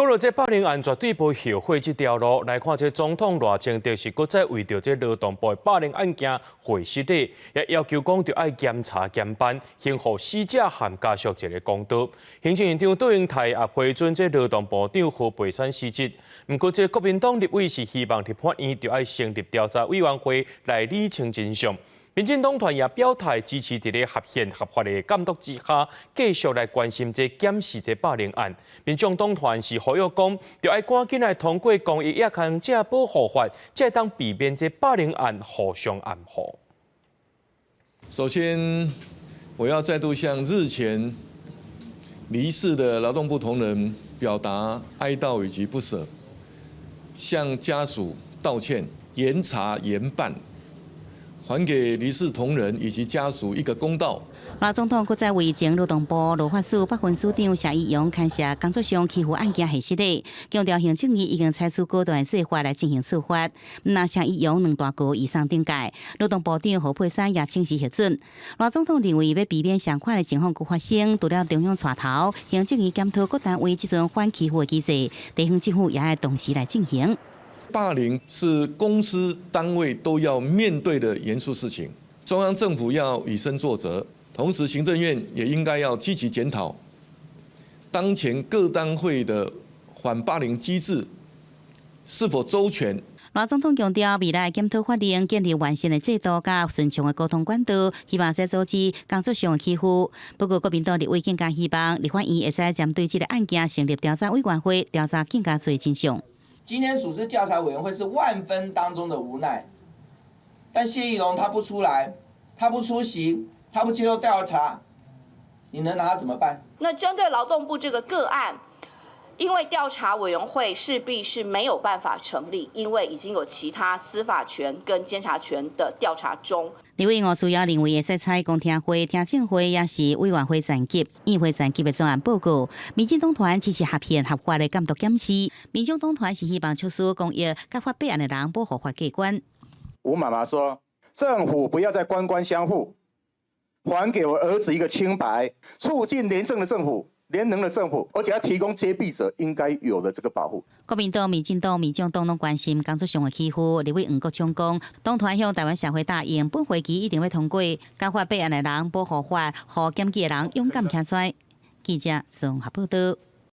讲到这霸凌案绝对无后悔这条路，来看这总统偌前就是搁再为着这劳动部的霸凌案件会失礼，也要求讲着爱检查检办，幸福死者和家属一个公道。行政院长杜英泰也批准这劳动部长何培山辞职。不过这国民党立委是希望伫法院就爱成立调查委员会来理清真相。民进党团也表态支持伫咧合宪合法的监督之下，继续来关心这检视这霸凌案。民众党团是呼吁讲，就要赶紧来通过公益也行者保护法，才当避免这霸凌案互相暗护。首先，我要再度向日前离世的劳动部同仁表达哀悼以及不舍，向家属道歉，严查严办。还给离世同仁以及家属一个公道。马总统搁再为前劳动部劳法署北分署长谢义勇牵涉工作上欺负案件系失礼，强调行政院已经采取果断做法来进行处罚。那谢义勇2大高以上顶界，劳动部长何佩珊也正式核准。马总统认为要避免相关的情况搁发生，除了中央带头，行政院检讨各单位这种反欺负的机制，地方政府也要同时来进行。霸凌是公司单位都要面对的严肃事情，中央政府要以身作则，同时行政院也应该要积极检讨当前各单位的反霸凌机制是否周全。马总统强调，未来检讨法令，建立完善的制度甲顺畅的沟通管道，希望在阻止工作上的欺负。不过，国民党立委更加希望立法院会使针对这个案件成立调查委员会，调查更加多真相。今天组织调查委员会是万分当中的无奈，但谢义荣他不出来，他不出席，他不接受调查，你能拿他怎么办？那针对劳动部这个个案，因为调查委员会势必是没有办法成立，因为已经有其他司法权跟监察权的调查中。立委吴主要认为会使采公听会、听证会，也是委员会层级、议会层级的专案报告。民进党团支持合宪合法的监督检视，民众党团是希望促使公益甲发备案的人保护法过关。吴妈妈说：“政府不要再官官相护，还给我儿子一个清白，促进廉政的政府。”联能的政府，而且要提供揭弊者应该有的这个保护。国民党、民进党、民众党拢关心工作上的欺负，立委黄国昌讲，党团向台湾社会答应，本会期一定要通过交发备案的人保护法，和检举的人勇敢站出来。记者综合报道。